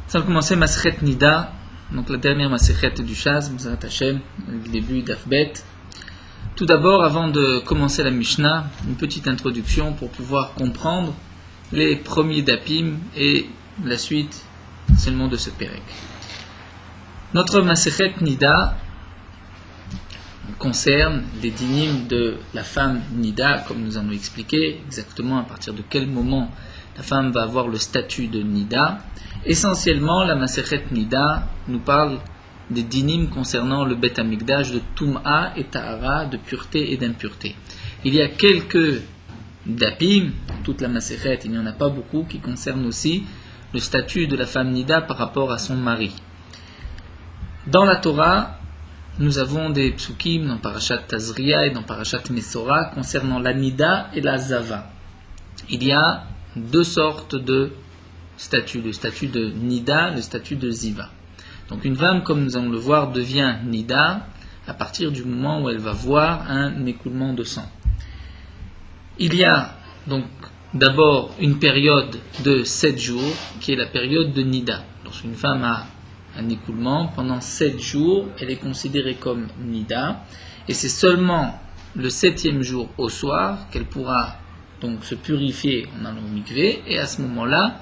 Ça va commencer Masechet Nida, donc la dernière Masechet du Shas, B'ezrat Hashem, le début d'Afbet. Tout d'abord, avant de commencer la Mishnah, une petite introduction pour pouvoir comprendre les premiers Dapim et la suite seulement de ce Pérek. Notre Masechet Nida concerne les dynim de la femme Nida, comme nous allons expliquer exactement à partir de quel moment la femme va avoir le statut de Nida. Essentiellement, la Masechet Nida nous parle des dynim concernant le Bet Hamikdash de Tum'a et Tahara, de pureté et d'impureté. Il y a quelques dapim, toute la Masechet, il n'y en a pas beaucoup, qui concernent aussi le statut de la femme Nida par rapport à son mari. Dans la Torah, nous avons des psukim dans Parashat Tazria et dans Parashat Mesora concernant la Nida et la Zava. Il y a deux sortes de statuts, le statut de Nida, le statut de Ziva. Donc une femme, comme nous allons le voir, devient Nida à partir du moment où elle va voir un écoulement de sang. Il y a donc d'abord une période de 7 jours qui est la période de Nida. Lorsqu'une femme a un écoulement, pendant 7 jours, elle est considérée comme Nida, et c'est seulement le 7e jour au soir qu'elle pourra donc se purifier en allant au mikvé, et à ce moment-là,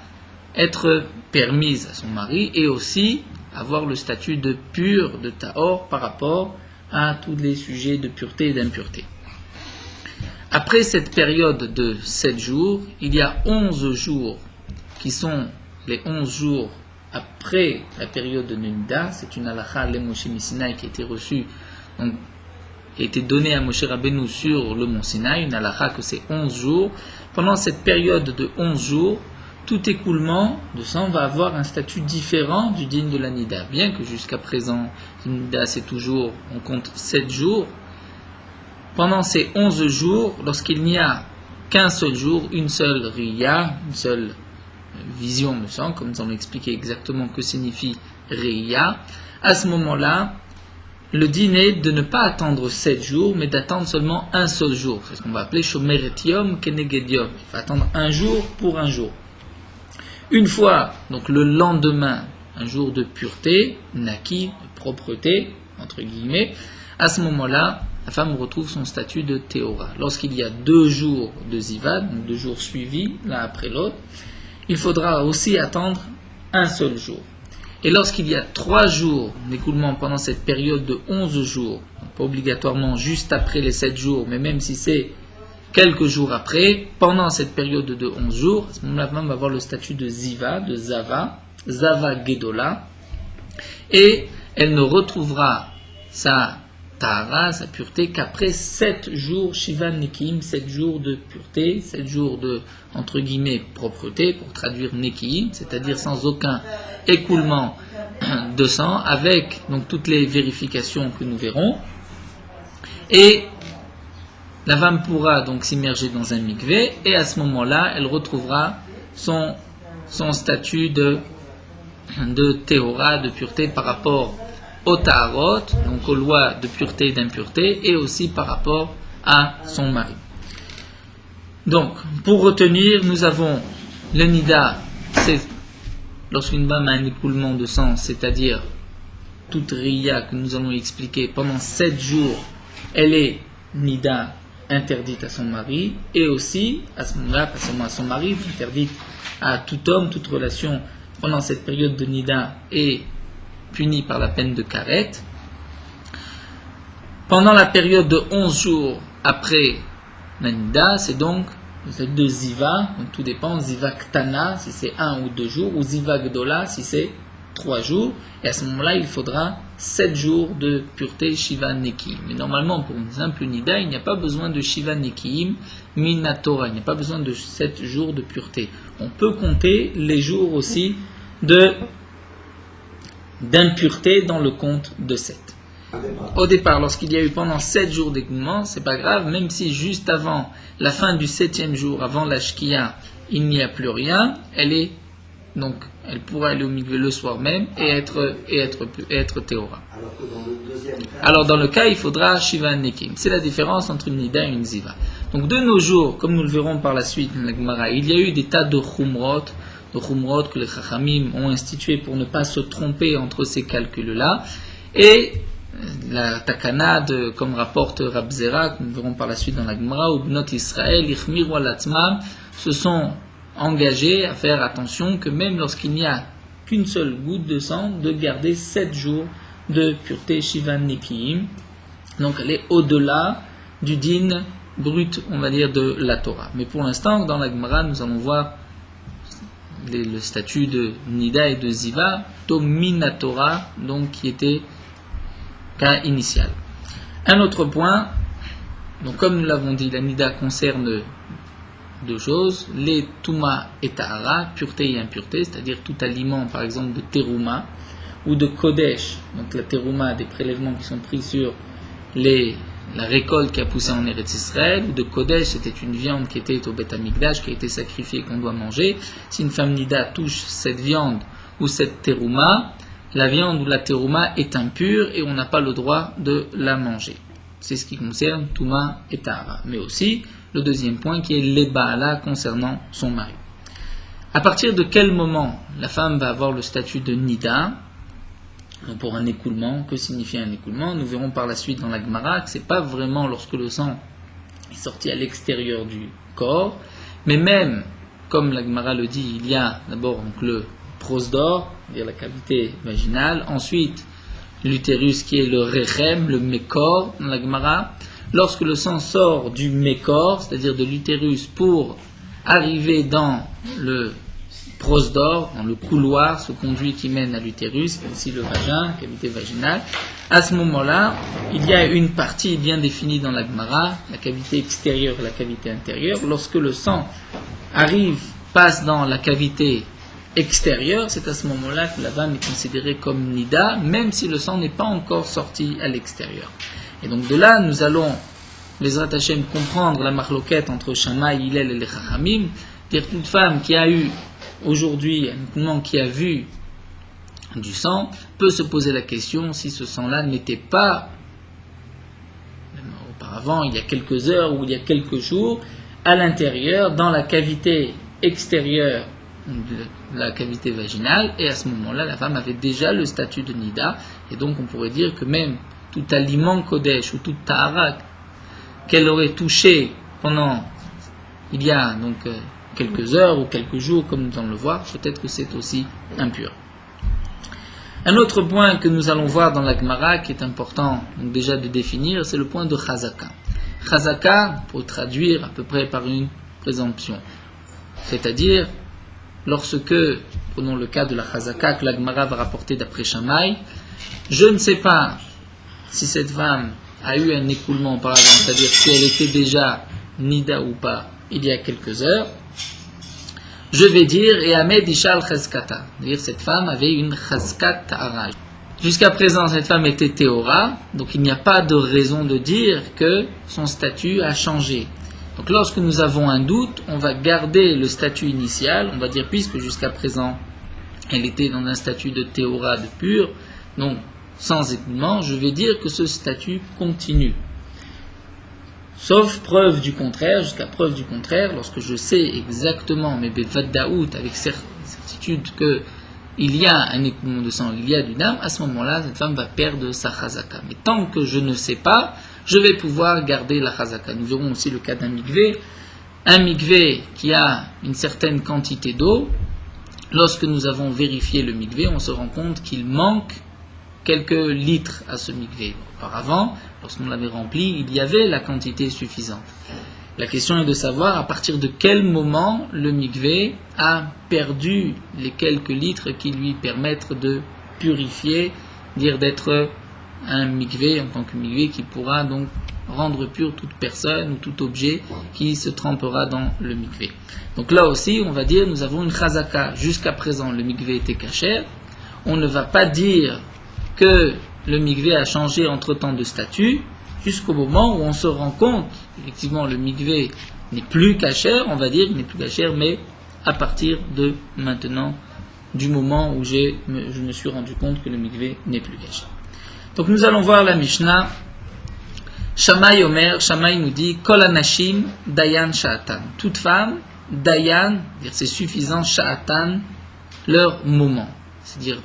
être permise à son mari, et aussi avoir le statut de pur, de tahor, par rapport à tous les sujets de pureté et d'impureté. Après cette période de 7 jours, il y a 11 jours qui sont les 11 jours après la période de Nida. C'est une halakha le Moshe Sinaï qui a été reçue, donc, qui a été donnée à Moshe Rabbeinu sur le mont Sinaï, une halakha que c'est 11 jours. Pendant cette période de 11 jours, tout écoulement de sang va avoir un statut différent du digne de la Nida. Bien que jusqu'à présent, Nida c'est toujours, on compte 7 jours. Pendant ces 11 jours, lorsqu'il n'y a qu'un seul jour, une seule riya, une seule vision de sang, comme nous allons expliquer exactement que signifie riya, à ce moment-là, le dîner est de ne pas attendre 7 jours, mais d'attendre seulement un seul jour. C'est ce qu'on va appeler Shomer et Yom Keneged Yom. Il faut attendre un jour pour un jour. Une fois, donc le lendemain, un jour de pureté, naki, de propreté, entre guillemets, à ce moment-là, la femme retrouve son statut de Théora. Lorsqu'il y a 2 jours de Zivad, donc 2 jours suivis, l'un après l'autre, il faudra aussi attendre un seul jour. Et lorsqu'il y a 3 jours d'écoulement pendant cette période de 11 jours, donc pas obligatoirement juste après les 7 jours, mais même si c'est quelques jours après, pendant cette période de 11 jours, à ce moment-là, la femme va avoir le statut de Ziva, de Zava, Zava Gedola, et elle ne retrouvera sa Tahara, sa pureté, qu'après 7 jours, Shiva Nekiim, 7 jours de pureté, 7 jours de, entre guillemets, propreté, pour traduire Nekiim, c'est-à-dire sans aucun écoulement de sang, avec donc toutes les vérifications que nous verrons. Et la femme pourra donc s'immerger dans un mikvé, et à ce moment-là, elle retrouvera son statut de Théora, de pureté par rapport au Taharot, donc aux lois de pureté et d'impureté, et aussi par rapport à son mari. Donc, pour retenir, nous avons le Nida, c'est lorsqu'une femme a un écoulement de sang, c'est-à-dire toute riya que nous allons expliquer, pendant 7 jours, elle est Nida, interdite à son mari, et aussi, à ce moment-là, pas seulement à son mari, interdite à tout homme, toute relation pendant cette période de Nida est punie par la peine de karet. Pendant la période de 11 jours après la Nida, c'est donc de Ziva, donc tout dépend, Ziva Ktana, si c'est 1 ou 2 jours, ou Ziva Gdola, si c'est 3 jours, et à ce moment-là, il faudra 7 jours de pureté Shiva Nekiim. Mais normalement, pour une simple Nida, il n'y a pas besoin de Shiva Nekiim Minatora, il n'y a pas besoin de 7 jours de pureté. On peut compter les jours aussi d'impureté dans le compte de 7. Au départ, lorsqu'il y a eu pendant 7 jours d'écoulement, c'est pas grave, même si juste avant la fin du 7e jour, avant la Shkia, il n'y a plus rien, elle pourra aller au mikvé le soir même et être Théora. Alors dans le cas, il faudra Shiva Nekim. C'est la différence entre une Nida et une Ziva. Donc de nos jours, comme nous le verrons par la suite dans la Gemara, il y a eu des tas de Chumrot, Khumrot que les Chachamim ont institué pour ne pas se tromper entre ces calculs-là, et la takana, comme rapporte Rab Zera, que nous verrons par la suite dans la Gemara, ou Bnot Israël, Ichmiru al-Atzmam, se sont engagés à faire attention que même lorsqu'il n'y a qu'une seule goutte de sang, de garder 7 jours de pureté Shivan Nikiim. Donc elle est au-delà du din brut, on va dire, de la Torah. Mais pour l'instant, dans la Gemara, nous allons voir le statut de Nida et de Ziva, Tomina Torah, donc qui était cas initial. Un autre point, donc comme nous l'avons dit, la Nida concerne 2 choses, les Touma et Tahara, pureté et impureté, c'est-à-dire tout aliment, par exemple, de Teruma ou de Kodesh, donc la Teruma, des prélèvements qui sont pris sur la récolte qui a poussé en Eretz Israël, ou de Kodesh, c'était une viande qui était au Beth Amikdash, qui a été sacrifiée, qu'on doit manger. Si une femme Nida touche cette viande ou cette Teruma, la viande ou la Teruma est impure et on n'a pas le droit de la manger. C'est ce qui concerne Touma et Tahara. Mais aussi, le deuxième point qui est les Baala concernant son mari. À partir de quel moment la femme va avoir le statut de Nida pour un écoulement? Que signifie un écoulement? Nous verrons par la suite dans la Gemara que ce n'est pas vraiment lorsque le sang est sorti à l'extérieur du corps, mais même, comme la Gemara le dit, il y a d'abord donc, le prosdor, c'est-à-dire la cavité vaginale, ensuite l'utérus qui est le rechem, le mékor dans la Gemara. Lorsque le sang sort du mékor, c'est-à-dire de l'utérus, pour arriver dans le prosdor, dans le couloir, ce conduit qui mène à l'utérus, ici le vagin, cavité vaginale, à ce moment-là, il y a une partie bien définie dans la Gemara, la cavité extérieure et la cavité intérieure. Lorsque le sang passe dans la cavité extérieure, c'est à ce moment-là que la femme est considérée comme Nida, même si le sang n'est pas encore sorti à l'extérieur. Et donc de là, nous allons, les Hashem, comprendre la marloquette entre Shammai, Hillel et les Chachamim, dire toute femme qui a eu aujourd'hui un écoulement, qui a vu du sang, peut se poser la question si ce sang-là n'était pas, même auparavant, il y a quelques heures ou il y a quelques jours, à l'intérieur, dans la cavité extérieure de la cavité vaginale, et à ce moment-là, la femme avait déjà le statut de Nida, et donc on pourrait dire que même tout aliment Kodesh ou tout Tahara qu'elle aurait touché pendant, il y a donc quelques heures ou quelques jours, comme nous allons le voir, peut-être que c'est aussi impur. Un autre point que nous allons voir dans la Gemara, qui est important donc déjà de définir, c'est le point de Chazaka. Chazaka, pour traduire à peu près par une présomption, c'est-à-dire lorsque, prenons le cas de la Chazaka que la Gemara va rapporter d'après Shammai, je ne sais pas si cette femme a eu un écoulement auparavant, c'est-à-dire si elle était déjà Nida ou pas, il y a quelques heures, je vais dire, et Ahmed Ishal Chazkata, c'est-à-dire cette femme avait une Chazkat Ta'ara. Jusqu'à présent, cette femme était Théora, donc il n'y a pas de raison de dire que son statut a changé. Donc lorsque nous avons un doute, on va garder le statut initial, on va dire puisque jusqu'à présent, elle était dans un statut de Théora, de pur, donc sans écoulement, je vais dire que ce statut continue. Sauf preuve du contraire, jusqu'à preuve du contraire, lorsque je sais exactement, mais bevaddaout, avec certitude qu'il y a un écoulement de sang, il y a du dam, à ce moment-là, cette femme va perdre sa chazaka. Mais tant que je ne sais pas, je vais pouvoir garder la chazaka. Nous verrons aussi le cas d'un mikvé. Un mikvé qui a une certaine quantité d'eau, lorsque nous avons vérifié le mikvé, on se rend compte qu'il manque quelques litres à ce mikvé. Auparavant, lorsqu'on l'avait rempli, il y avait la quantité suffisante. La question est de savoir à partir de quel moment le mikvé a perdu les quelques litres qui lui permettent de purifier, dire d'être un mikvé en tant que mikvé qui pourra donc rendre pure toute personne ou tout objet qui se trempera dans le mikvé. Donc là aussi, on va dire, nous avons une chazaka. Jusqu'à présent, le mikvé était kasher. On ne va pas dire que le mikvé a changé entre-temps de statut, jusqu'au moment où on se rend compte, effectivement, le mikvé n'est plus kasher, on va dire, il n'est plus kasher, mais à partir de maintenant, du moment où je me suis rendu compte que le mikvé n'est plus kasher. Donc nous allons voir la Mishnah. Shammai Omer, Shammai nous dit, Kol Anashim Dayan Sha'atan. Toute femme dayan, c'est suffisant, sha'atan, leur moment. C'est-à-dire,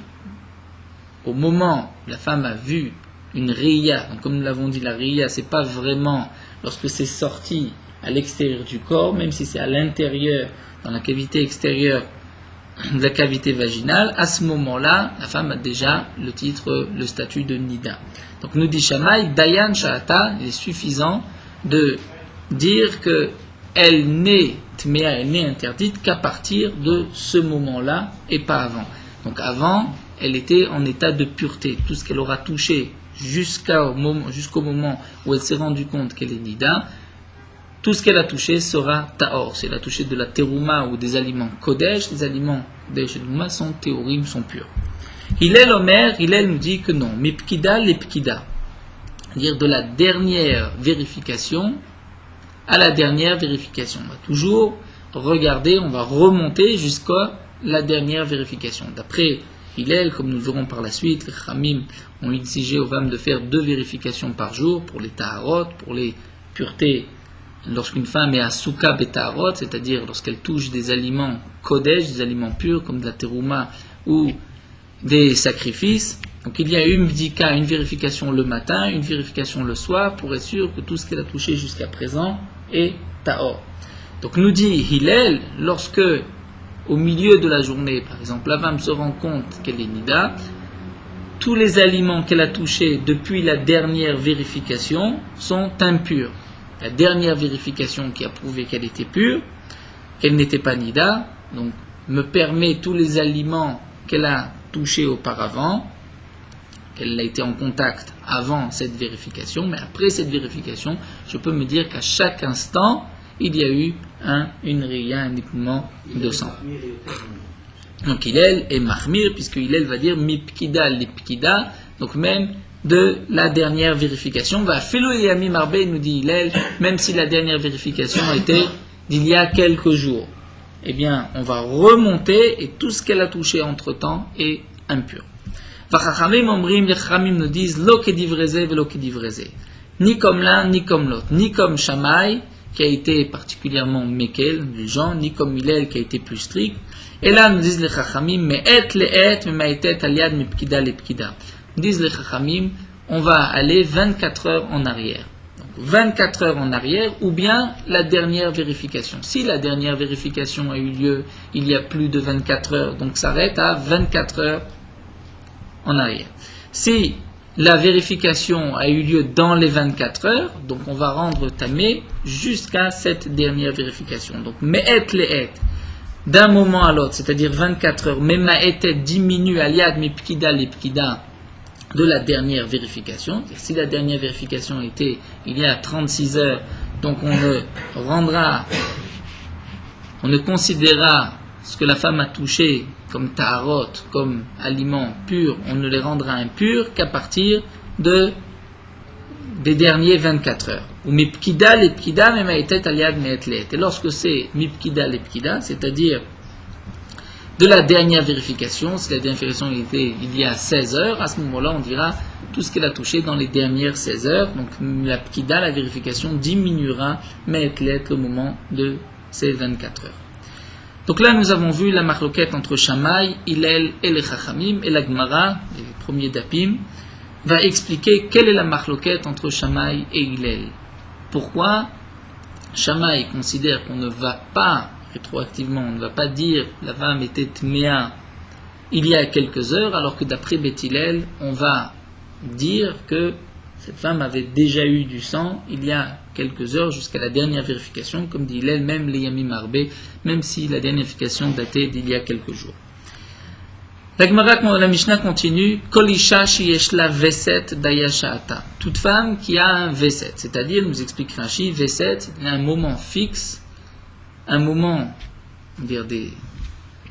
au moment où la femme a vu une riya, donc comme nous l'avons dit, la riya, c'est pas vraiment lorsque c'est sorti à l'extérieur du corps, même si c'est à l'intérieur, dans la cavité extérieure de la cavité vaginale, à ce moment-là, la femme a déjà le titre, le statut de nida. Donc nous dit Shammai, dayan sha'ata, il est suffisant de dire que elle n'est tméa, elle n'est interdite qu'à partir de ce moment-là et pas avant. Donc avant, elle était en état de pureté. Tout ce qu'elle aura touché jusqu'au moment où elle s'est rendue compte qu'elle est nida, tout ce qu'elle a touché sera ta'or. Si elle a touché de la terouma ou des aliments kodesh, les aliments kodesh et terouma sont théorim, sont purs. Hillel Omer, Hillel nous dit que non. Mipkida lepkida. C'est-à-dire de la dernière vérification à la dernière vérification. On va toujours regarder, on va remonter jusqu'à la dernière vérification. D'après Hillel, comme nous le verrons par la suite, les Khamim ont exigé aux femmes de faire 2 vérifications par jour pour les taharot, pour les puretés. Lorsqu'une femme est à souka betaharot, c'est-à-dire lorsqu'elle touche des aliments kodesh, des aliments purs comme de la terouma ou des sacrifices. Donc il y a une bdika, une vérification le matin, une vérification le soir pour être sûr que tout ce qu'elle a touché jusqu'à présent est tahor. Donc nous dit Hillel, lorsque au milieu de la journée, par exemple, la femme se rend compte qu'elle est nida, tous les aliments qu'elle a touchés depuis la dernière vérification sont impurs. La dernière vérification qui a prouvé qu'elle était pure, qu'elle n'était pas nida, donc me permet tous les aliments qu'elle a touchés auparavant, qu'elle a été en contact avant cette vérification, mais après cette vérification, je peux me dire qu'à chaque instant, il y a eu une riya, un écoulement de sang. Donc Hillel est mahmir, puisque Hillel va dire mipkida lipkida, donc même de la dernière vérification. Va felo yamim arbe, nous dit Hillel, même si la dernière vérification était d'il y a quelques jours. Eh bien, on va remonter et tout ce qu'elle a touché entre-temps est impur. Vachachamim omrim, les chachamim nous disent lo kedivreze velo kedivreze. Ni comme l'un, ni comme l'autre. Ni comme Shammai, qui a été particulièrement mekel, du genre, ni comme Hillel, qui a été plus strict. Et là, nous disent les chachamim, mais et le et, mais maïtet aliad, mais pkida le pkida. Nous disent les chachamim, on va aller 24 heures en arrière. Donc 24 heures en arrière, ou bien la dernière vérification. Si la dernière vérification a eu lieu il y a plus de 24 heures, donc s'arrête à 24 heures en arrière. Si la vérification a eu lieu dans les 24 heures, donc on va rendre tamé jusqu'à cette dernière vérification. Donc me'et le'et, d'un moment à l'autre, c'est-à-dire 24 heures, mais ma'etet diminue aliad mipkida l'ipkida de la dernière vérification. Si la dernière vérification était il y a 36 heures, donc on ne considérera ce que la femme a touché comme taharot, comme aliment pur, on ne les rendra impurs qu'à partir des derniers 24 heures. Ou mipkida l'epkida memaïtet aliad me'etlet. Et lorsque c'est mipkida l'epkida, c'est-à-dire de la dernière vérification, si la dernière vérification était il y a 16 heures, à ce moment-là on dira tout ce qu'elle a touché dans les dernières 16 heures. Donc la pkida, la vérification, diminuera me'etlet au moment de ces 24 heures. Donc là, nous avons vu la marloquette entre Shammai, Hillel et les Chachamim, et la Gemara, les premiers dapim, va expliquer quelle est la marloquette entre Shammai et Hillel. Pourquoi Shammai considère qu'on ne va pas, rétroactivement, on ne va pas dire la femme était tméa il y a quelques heures, alors que d'après Beth Hillel, on va dire que cette femme avait déjà eu du sang il y a quelques heures jusqu'à la dernière vérification, comme dit Hillel, même les Yamim Arbe, même si la dernière vérification datait d'il y a quelques jours. La Gemara, la Mishnah continue, Kol isha sheyeshla veset dayashata. Toute femme qui a un veset, c'est-à-dire, nous explique Rashi, veset, c'est un moment fixe, un moment,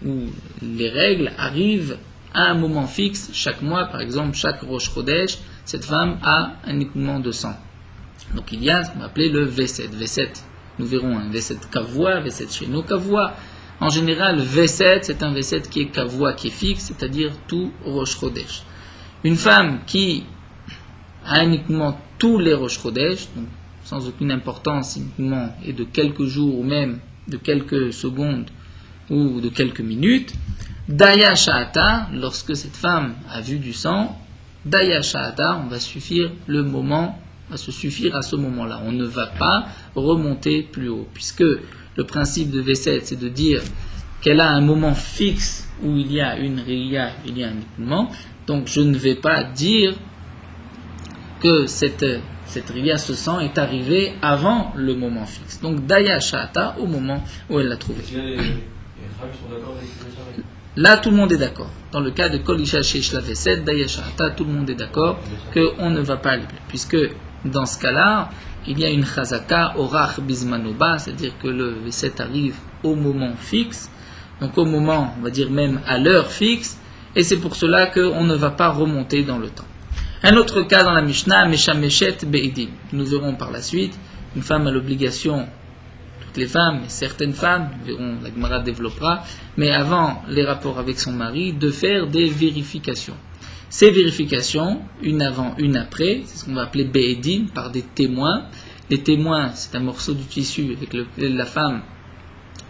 où les règles arrivent à un moment fixe, chaque mois, par exemple, chaque Rosh Chodesh, cette femme a un écoulement de sang. Donc il y a ce qu'on va appeler le V7. V7, nous verrons un V7 kavua, V7 sheno kavua. En général, V7, c'est un V7 qui est kavua, qui est fixe, c'est-à-dire tout Rosh Chodesh. Une femme qui a un écoulement tous les Rosh Chodesh, donc sans aucune importance, si l'écoulement est de quelques jours ou même de quelques secondes ou de quelques minutes. Daya Sha'ata, lorsque cette femme a vu du sang, Daya Sha'ata, on va suffire le moment, va se suffire à ce moment-là. On ne va pas remonter plus haut, puisque le principe de V7, c'est de dire qu'elle a un moment fixe où il y a une riya, il y a un écoulement. Donc je ne vais pas dire que cette riya, ce sang, est arrivé avant le moment fixe. Donc Daya Sha'ata, au moment où elle l'a trouvé. Là, tout le monde est d'accord. Dans le cas de Kol Isha Sheish La Vesed, Daya Sha'ata, tout le monde est d'accord qu'on ne va pas aller plus. Puisque dans ce cas-là, il y a une chazaka, orach bismanoba, c'est-à-dire que le Vesed arrive au moment fixe, donc au moment, on va dire même à l'heure fixe, et c'est pour cela qu'on ne va pas remonter dans le temps. Un autre cas dans la Mishnah, Meshameshet Be'edim. Nous verrons par la suite, une femme a l'obligation, toutes les femmes, certaines femmes, nous verrons, la Gemara développera, mais avant les rapports avec son mari, de faire des vérifications. Ces vérifications, une avant, une après, c'est ce qu'on va appeler Be'edim, par des témoins. Les témoins, c'est un morceau du tissu avec lequel la femme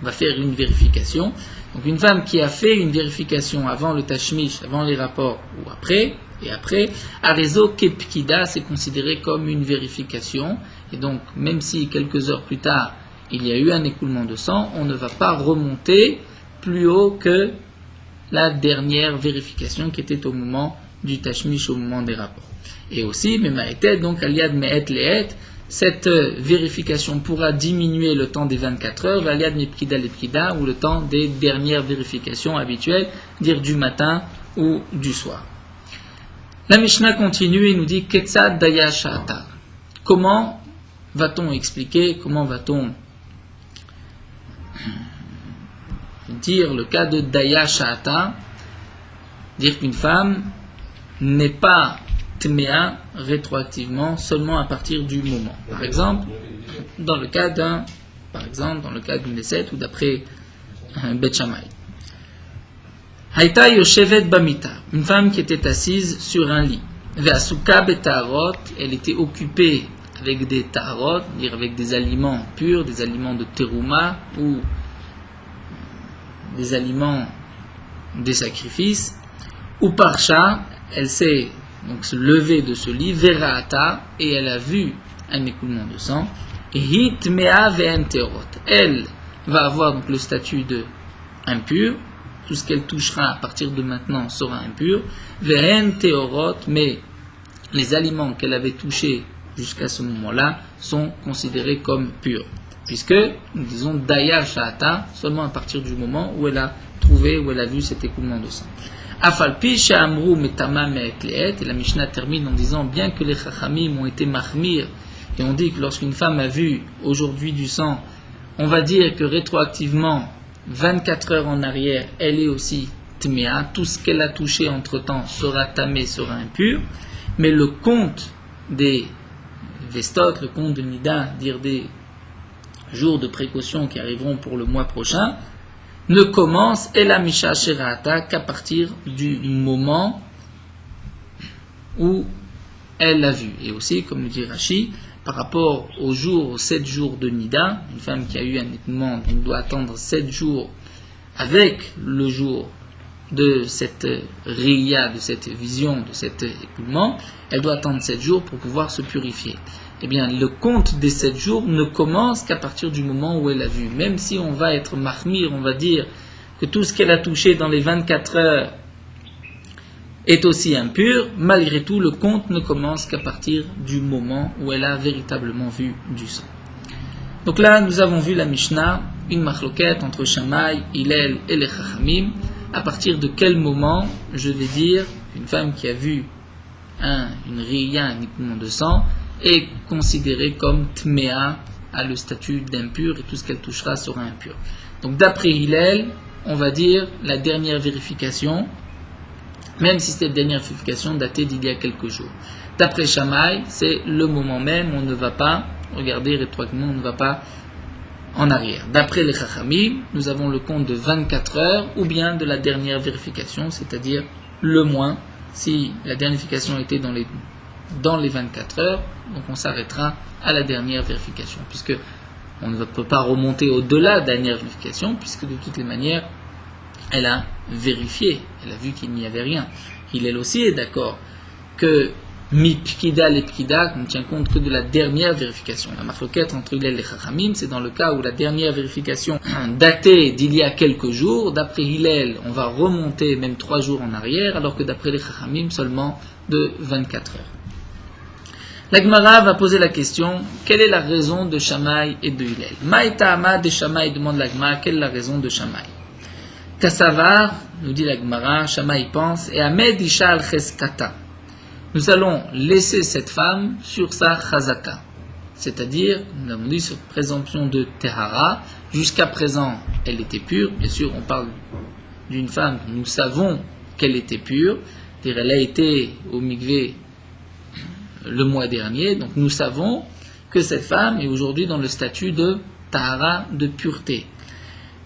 va faire une vérification. Donc une femme qui a fait une vérification avant le tashmish, avant les rapports ou après, et après, Arezo Kepkida, c'est considéré comme une vérification. Et donc, même si quelques heures plus tard, il y a eu un écoulement de sang, on ne va pas remonter plus haut que la dernière vérification qui était au moment du tashmish, au moment des rapports. Et aussi, Memaetet, donc Aliad Me'et Le'et, cette vérification pourra diminuer le temps des 24 heures, Aliad Mepkida Lepkida, ou le temps des dernières vérifications habituelles, dire du matin ou du soir. La Mishnah continue et nous dit Ketzad Daya Sha'ata. Comment va-t-on expliquer, comment va-t-on dire le cas de Daya Sha'ata, dire qu'une femme n'est pas Tmea rétroactivement seulement à partir du moment. Par exemple, dans le cas d'une Neset ou d'après Bet Shammai. Haïta Yoshevet Bamita, une femme qui était assise sur un lit. Ve'asuka betarot, elle était occupée avec des tarot, dire avec des aliments purs, des aliments de terouma ou des aliments des sacrifices. Ou parcha, elle s'est donc se lever de ce lit, Vera'ata, et elle a vu un écoulement de sang. Et hitmea ve'enterot, elle va avoir donc le statut de impur. Tout ce qu'elle touchera à partir de maintenant sera impur. Ve'enterot, mais les aliments qu'elle avait touchés jusqu'à ce moment-là sont considérés comme purs. Puisque, nous disons, Daya Sha'ata, seulement à partir du moment où elle a trouvé, où elle a vu cet écoulement de sang. Afalpi Sha'amru Metama Me'et Le'et, et la Mishnah termine en disant, bien que les Chachamim ont été mahmir, et on dit que lorsqu'une femme a vu aujourd'hui du sang, on va dire que rétroactivement, 24 heures en arrière, elle est aussi Tmea, tout ce qu'elle a touché entre-temps sera tamé, sera impur, mais le compte des Vestot, le compte de Nida, dire des jours de précaution qui arriveront pour le mois prochain, ne commence Ela Misha Sheraata qu'à partir du moment où elle l'a vu. Et aussi, comme le dit Rashi, par rapport aux 7 jours de Nida, une femme qui a eu un écoulement, donc doit attendre 7 jours avec le jour de cette riya, de cette vision, de cet écoulement, elle doit attendre 7 jours pour pouvoir se purifier. Eh bien, le compte des 7 jours ne commence qu'à partir du moment où elle a vu. Même si on va être mahmir, on va dire que tout ce qu'elle a touché dans les 24 heures est aussi impur, malgré tout, le compte ne commence qu'à partir du moment où elle a véritablement vu du sang. Donc là, nous avons vu la Mishnah, une machloquette entre Shammai, Hillel et les Chachamim. À partir de quel moment, je vais dire, une femme qui a vu une riya, un écoulement de sang, est considérée comme Tmea, a le statut d'impur, et tout ce qu'elle touchera sera impur. Donc d'après Hillel, on va dire la dernière vérification, même si cette dernière vérification datait d'il y a quelques jours. D'après Shammai, c'est le moment même, on ne va pas regarder rétroactivement, on ne va pas en arrière. D'après les Chachamim, nous avons le compte de 24 heures, ou bien de la dernière vérification, c'est-à-dire le moins, si la dernière vérification était dans les 24 heures, donc on s'arrêtera à la dernière vérification, puisque on ne peut pas remonter au-delà de la dernière vérification, puisque de toutes les manières, elle a vérifié, elle a vu qu'il n'y avait rien. Hillel aussi est d'accord que mi pkida le pkida, on ne tient compte que de la dernière vérification. La marloquette entre Hillel et Chachamim, c'est dans le cas où la dernière vérification datée d'il y a quelques jours. D'après Hillel, on va remonter même 3 jours en arrière, alors que d'après les Chachamim, seulement de 24 heures. La Gemara va poser la question, quelle est la raison de Shammai et de Hillel? Maïta'ama de Shammai, demande la Gemara, quelle est la raison de Shammai? Kassavar, nous dit la Gemara, Shammai pense, et Ahmed Isha al-Cheskata. Nous allons laisser cette femme sur sa chazaka. C'est-à-dire, nous avons dit, sur présomption de Tehara, jusqu'à présent, elle était pure. Bien sûr, on parle d'une femme, nous savons qu'elle était pure. C'est-à-dire, elle a été au mikvé le mois dernier, donc nous savons que cette femme est aujourd'hui dans le statut de Tahara, de pureté.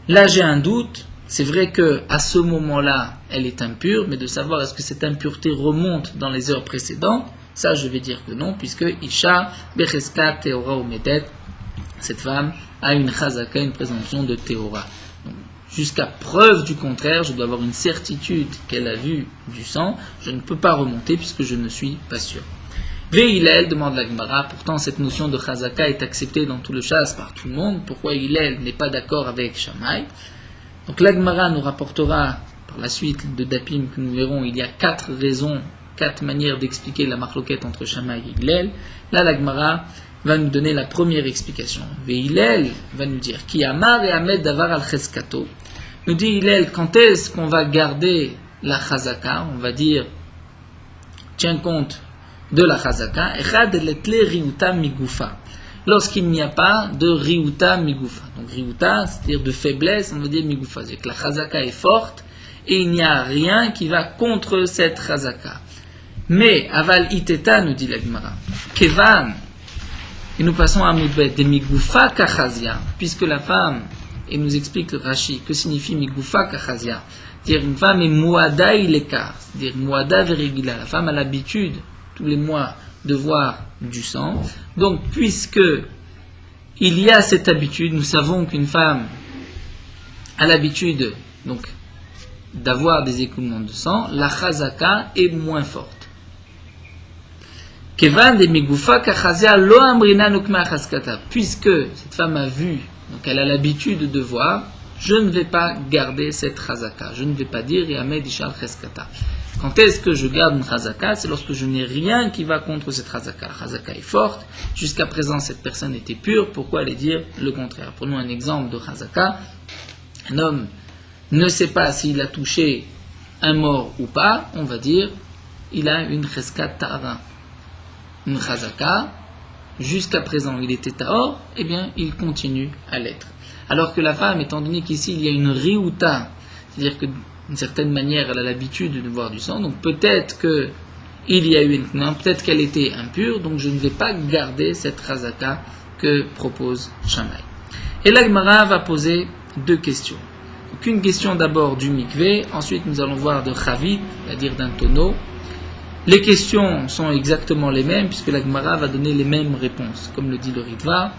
Là, j'ai un doute. C'est vrai qu'à ce moment-là, elle est impure, mais de savoir est-ce que cette impureté remonte dans les heures précédentes, ça je vais dire que non, puisque Isha, Becheska, Teora ou Medet, cette femme a une chazaka, une présomption de Teora. Donc, jusqu'à preuve du contraire, je dois avoir une certitude qu'elle a vu du sang, je ne peux pas remonter puisque je ne suis pas sûr. Hillel, demande la Gemara, pourtant cette notion de chazaka est acceptée dans tout le chasse par tout le monde, pourquoi Hillel n'est pas d'accord avec Shammai? Donc la Gemara nous rapportera par la suite de Dapim que nous verrons, il y a 4 raisons, 4 manières d'expliquer la marloquette entre Shammai et Hillel. Là la Gemara va nous donner la première explication. Hillel va nous dire Ki amar et Ahmed davar al cheskato. Nous dit Hillel, quand est-ce qu'on va garder la chazaka? On va dire, tiens compte de la chazaka. Echad letle riuta migufa. Lorsqu'il n'y a pas de riuta migufa. Donc riuta, c'est-à-dire de faiblesse, on va dire migufa. C'est-à-dire que la chazaka est forte et il n'y a rien qui va contre cette chazaka. Mais aval iteta, nous dit la Gemara, kevan, et nous passons à Moudbet, de migufa kachazia, puisque la femme, et nous explique le Rashi, que signifie migufa kachazia, c'est-à-dire une femme est muada ilekar, c'est-à-dire muada verigila, la femme a l'habitude, tous les mois, de voir du sang. Donc, puisque il y a cette habitude, nous savons qu'une femme a l'habitude donc d'avoir des écoulements de sang, la chazaka est moins forte. Kevan de migufa kachazia lo amrina nukma chazkata. Puisque cette femme a vu, donc elle a l'habitude de voir, je ne vais pas garder cette chazaka. Je ne vais pas dire Yamed Ishal chazkata. Quand est-ce que je garde une chazaka? C'est lorsque je n'ai rien qui va contre cette chazaka. La chazaka est forte. Jusqu'à présent, cette personne était pure. Pourquoi aller dire le contraire? Prenons un exemple de chazaka. Un homme ne sait pas s'il a touché un mort ou pas. On va dire il a une cheskat ta'ara. Une chazaka. Jusqu'à présent, il était ta'or. Eh bien, il continue à l'être. Alors que la femme, étant donné qu'ici, il y a une riuta, c'est-à-dire que d'une certaine manière, elle a l'habitude de voir du sang, donc peut-être qu'il y a eu peut-être qu'elle était impure, donc je ne vais pas garder cette chazaka que propose Shammai. Et la Gemara va poser 2 questions. Donc une question d'abord du mikvé, ensuite nous allons voir de chavit, c'est-à-dire d'un tonneau. Les questions sont exactement les mêmes, puisque la Gemara va donner les mêmes réponses, comme le dit le Ritva.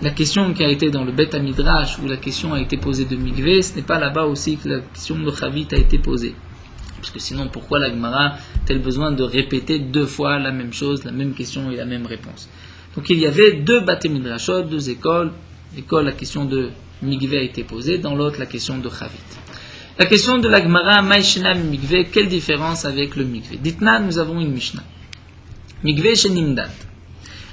La question qui a été dans le Bet Midrash, où la question a été posée de Mikvé, ce n'est pas là-bas aussi que la question de Chavit a été posée. Parce que sinon, pourquoi la Gemara a-t-elle besoin de répéter 2 fois la même chose, la même question et la même réponse? Donc il y avait 2 Bet Midrashot, 2 écoles. L'école, la question de Mikvé a été posée, dans l'autre, la question de Chavit. La question de la Gemara, Maïshena Mikvé, quelle différence avec le Mikvé? Ditna, nous avons une Mishnah. Mikvé Shenimdat.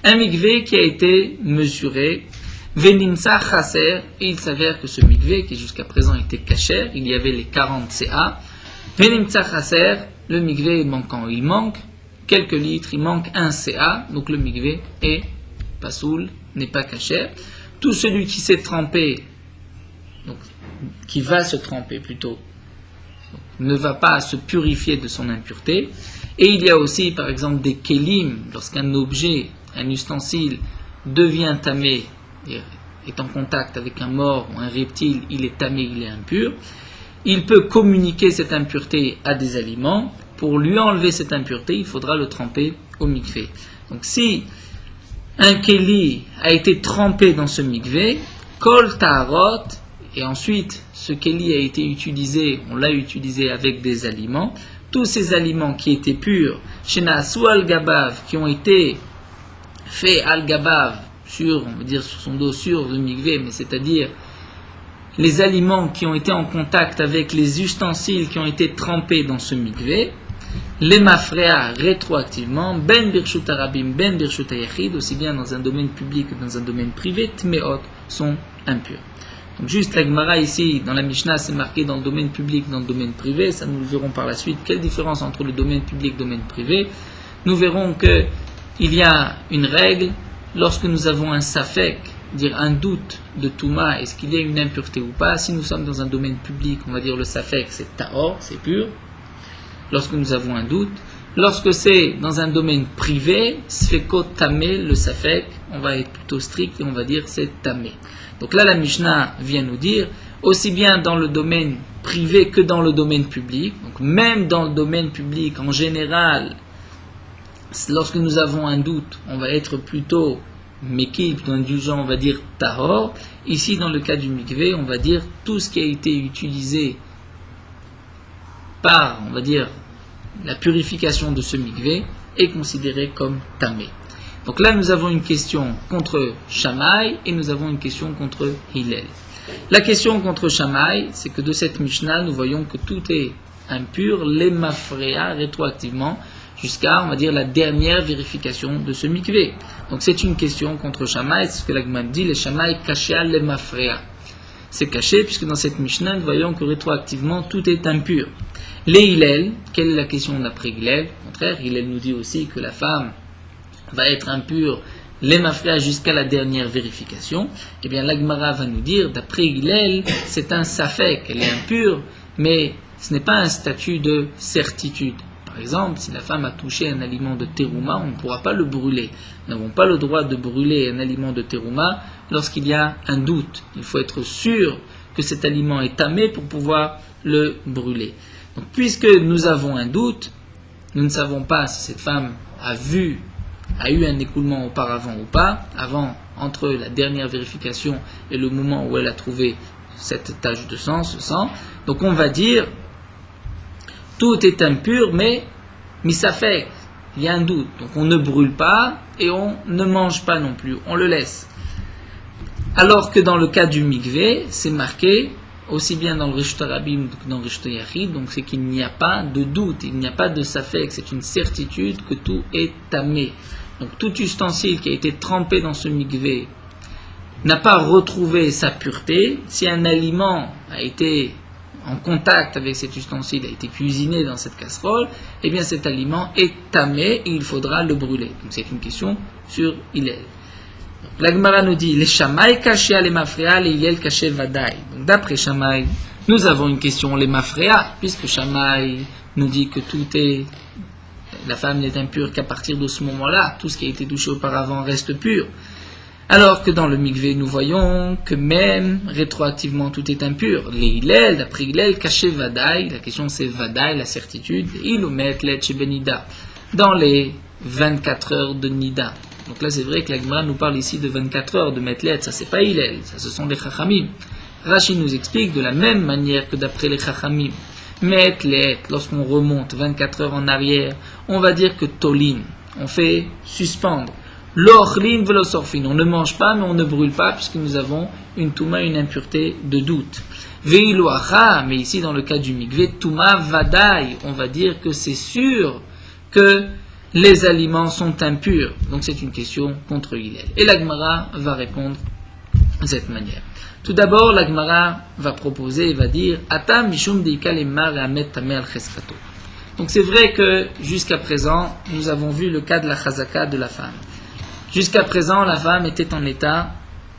Un mikvé qui a été mesuré, Venimsa Chaser, et il s'avère que ce mikvé, qui jusqu'à présent était kasher, il y avait les 40 CA, Venimsa Chaser, le mikvé est manquant. Il manque quelques litres, il manque 1 CA, donc le mikvé est pasoul, n'est pas kasher. Tout celui qui s'est trempé, donc qui va se tremper plutôt, ne va pas se purifier de son impureté. Et il y a aussi, par exemple, des kélim, lorsqu'un objet, un ustensile devient tamé, est en contact avec un mort ou un reptile, il est tamé, il est impur. Il peut communiquer cette impureté à des aliments. Pour lui enlever cette impureté, il faudra le tremper au mikvé. Donc si un keli a été trempé dans ce mikvé, kol taharot, et ensuite ce keli a été utilisé, on l'a utilisé avec des aliments, tous ces aliments qui étaient purs, shenaasu al gabav, qui ont été faits al gabav, sur, on va dire sur son dos, sur le mikvé, mais c'est-à-dire les aliments qui ont été en contact avec les ustensiles qui ont été trempés dans ce mikvé, les mafréa rétroactivement, ben birshut arabim, ben birshut ayachid, aussi bien dans un domaine public que dans un domaine privé, tmeot, sont impurs. Donc juste la Gemara ici, dans la Mishnah, c'est marqué dans le domaine public, dans le domaine privé, ça nous le verrons par la suite. Quelle différence entre le domaine public et le domaine privé? Nous verrons qu'il y a une règle, lorsque nous avons un safek, dire un doute de Touma, est-ce qu'il y a une impureté ou pas? Si nous sommes dans un domaine public, on va dire le safek, c'est tahor, c'est pur. Lorsque nous avons un doute, lorsque c'est dans un domaine privé, sfekot tamé, le safek, on va être plutôt strict et on va dire c'est tamé. Donc là, la Mishnah vient nous dire, aussi bien dans le domaine privé que dans le domaine public, donc même dans le domaine public, en général, lorsque nous avons un doute, on va être plutôt mekil, plutôt indulgent, on va dire tahor. Ici, dans le cas du mikvé, on va dire tout ce qui a été utilisé par, on va dire, la purification de ce mikvé est considéré comme tamé. Donc là, nous avons une question contre Shammai et nous avons une question contre Hillel. La question contre Shammai, c'est que de cette Mishnah, nous voyons que tout est impur, les mafréa, rétroactivement, jusqu'à, on va dire, la dernière vérification de ce mikvé. Donc c'est une question contre Shammai, c'est ce que la Gemara dit, les Shammai kashia les mafréa. C'est caché, puisque dans cette Mishnah, nous voyons que rétroactivement, tout est impur. Les Hillel, quelle est la question d'après Hillel? Au contraire, Hillel nous dit aussi que la femme va être impure, les mafréa jusqu'à la dernière vérification. Eh bien, la Gemara va nous dire, d'après Hillel, c'est un safek, elle est impure, mais ce n'est pas un statut de certitude. Par exemple, si la femme a touché un aliment de terouma, on ne pourra pas le brûler. Nous n'avons pas le droit de brûler un aliment de terouma lorsqu'il y a un doute. Il faut être sûr que cet aliment est tamé pour pouvoir le brûler. Donc, puisque nous avons un doute, nous ne savons pas si cette femme a eu un écoulement auparavant ou pas, entre la dernière vérification et le moment où elle a trouvé cette tache de sang, ce sang. Donc on va dire, tout est impur, mais ça fait, il y a un doute. Donc on ne brûle pas et on ne mange pas non plus, on le laisse. Alors que dans le cas du mikvé, c'est marqué, aussi bien dans le Rishut Arabim que dans le Rishut Yachid, donc c'est qu'il n'y a pas de doute, il n'y a pas de safek, c'est une certitude que tout est tamé. Donc tout ustensile qui a été trempé dans ce mikvé n'a pas retrouvé sa pureté. Si un aliment a été en contact avec cet ustensile, a été cuisiné dans cette casserole, eh bien cet aliment est tamé et il faudra le brûler. Donc c'est une question sur Hillel. La Gemara nous dit, les Shammai kashia les mafréa, les Hillel kaché vadaï. Donc d'après Shammai, nous avons une question les mafréa, puisque Shammai nous dit que la femme n'est impure qu'à partir de ce moment-là, tout ce qui a été touché auparavant reste pur. Alors que dans le mikvé, nous voyons que même rétroactivement tout est impur. Les Hillel, d'après Hillel, caché vadaï, la question c'est vadaï, la certitude, ilumet let chez Benida, dans les 24 heures de Nida. Donc là c'est vrai que la Gemara nous parle ici de 24 heures de metlet, ça c'est pas Hillel, ça ce sont les Chachamim. Rashi nous explique de la même manière que d'après les Chachamim, metlet, lorsqu'on remonte 24 heures en arrière, on va dire que tolin, on fait suspendre. L'ochlin velosorfin, on ne mange pas mais on ne brûle pas puisque nous avons une touma, une impureté de doute. Veiluacha, mais ici dans le cas du mikvé, touma vadaï, on va dire que c'est sûr que les aliments sont impurs. Donc c'est une question contre Hillel. Et la Gemara va répondre de cette manière. Tout d'abord, la Gemara va proposer et va dire Atam mishum deika lemar amet tameh al cheskato. Donc c'est vrai que jusqu'à présent, nous avons vu le cas de la chazaka de la femme. Jusqu'à présent, la femme était en état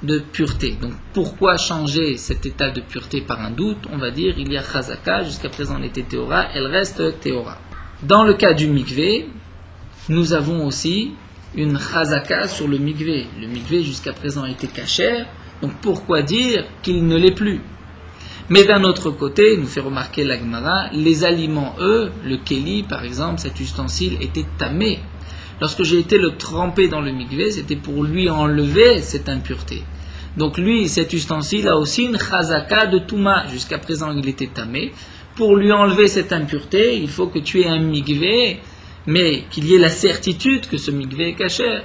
de pureté. Donc pourquoi changer cet état de pureté par un doute? On va dire il y a chazaka, jusqu'à présent elle était théora, elle reste théora. Dans le cas du mikvé, nous avons aussi une chazaka sur le mikvé. Le mikvé jusqu'à présent était kasher, donc pourquoi dire qu'il ne l'est plus? Mais d'un autre côté, nous fait remarquer la Gemara, les aliments, eux, le keli par exemple, cet ustensile était tamé. Lorsque j'ai été le tremper dans le mikvé, c'était pour lui enlever cette impureté. Donc lui, cet ustensile a aussi une chazaka de Touma. Jusqu'à présent, il était tamé. Pour lui enlever cette impureté, il faut que tu aies un mikvé, mais qu'il y ait la certitude que ce mikvé est kasher.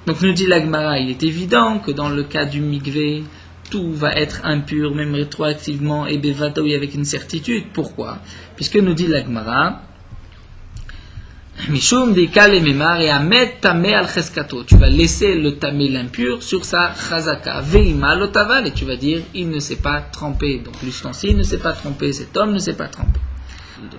Donc nous dit la Gemara, il est évident que dans le cas du mikvé, tout va être impur, même rétroactivement, et bevatoui avec une certitude. Pourquoi? Puisque nous dit la Gemara, Mishum dikal ememar et amet tamé al cheskato. Tu vas laisser le tamé l'impur sur sa chazaka. Veima lotaval, et tu vas dire, il ne s'est pas trempé. Donc l'ustensile ne s'est pas trempé, cet homme ne s'est pas trempé.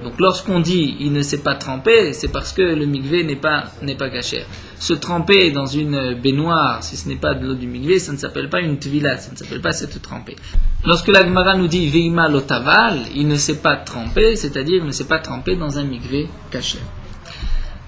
Donc lorsqu'on dit il ne s'est pas trempé, c'est parce que le mikvé n'est pas kasher. Se tremper dans une baignoire, si ce n'est pas de l'eau du mikvé, ça ne s'appelle pas une tvila, ça ne s'appelle pas s'être trempé. Lorsque la Gemara nous dit veima lotaval, il ne s'est pas trempé, c'est-à-dire il ne s'est pas trempé dans un mikvé kasher.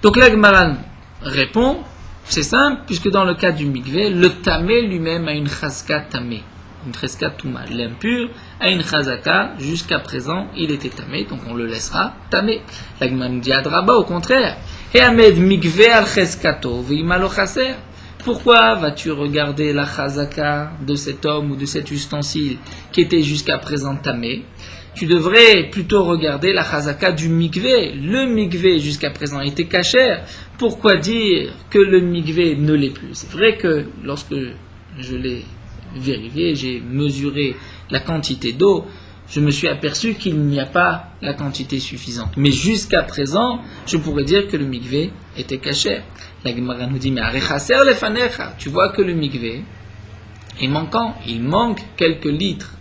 Donc la Gemara répond, c'est simple, puisque dans le cas du mikvé, le tamé lui-même a une chazaka tamé, une chazaka touma. L'impur a une chazaka, jusqu'à présent, il était tamé, donc on le laissera tamé. La Gemara nous dit adraba, au contraire, et amed mikvé al chazkato, veima lo chaser. Pourquoi vas-tu regarder la chazaka de cet homme ou de cet ustensile qui était jusqu'à présent tamé? Tu devrais plutôt regarder la chazaka du mikvé. Le mikvé jusqu'à présent était kasher. Pourquoi dire que le mikvé ne l'est plus? C'est vrai que lorsque je l'ai vérifié, j'ai mesuré la quantité d'eau, je me suis aperçu qu'il n'y a pas la quantité suffisante. Mais jusqu'à présent, je pourrais dire que le mikvé était kasher. La Gemara nous dit, mais arechaser lefanecha, tu vois que le mikvé est manquant, il manque quelques litres.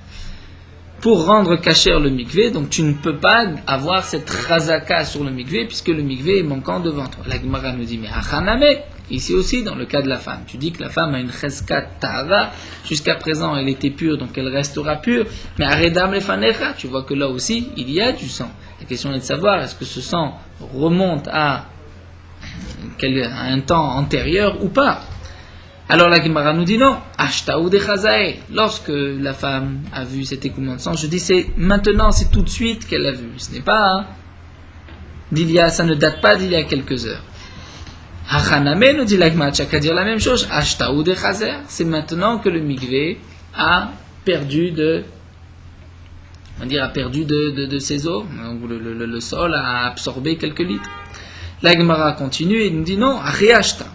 Pour rendre kasher le mikvé, donc tu ne peux pas avoir cette chazaka sur le mikvé, puisque le mikvé est manquant devant toi. La Gemara nous dit, mais achaname, ici aussi dans le cas de la femme, tu dis que la femme a une cheskat tahara, jusqu'à présent elle était pure, donc elle restera pure, mais aredam lefanecha, tu vois que là aussi il y a du sang. La question est de savoir, est-ce que ce sang remonte à un temps antérieur ou pas? Alors la Gemara nous dit non, ashtaou de chazae. Lorsque la femme a vu cet écoulement de sang, je dis c'est maintenant, c'est tout de suite qu'elle l'a vu. Ce n'est pas ça ne date pas d'il y a quelques heures. Hachaname nous dit la Gemara, qu'à dire la même chose, ashtaou de chazae. C'est maintenant que le mikvé a perdu de ses eaux, le sol a absorbé quelques litres. La Gemara continue et nous dit non, ariashta.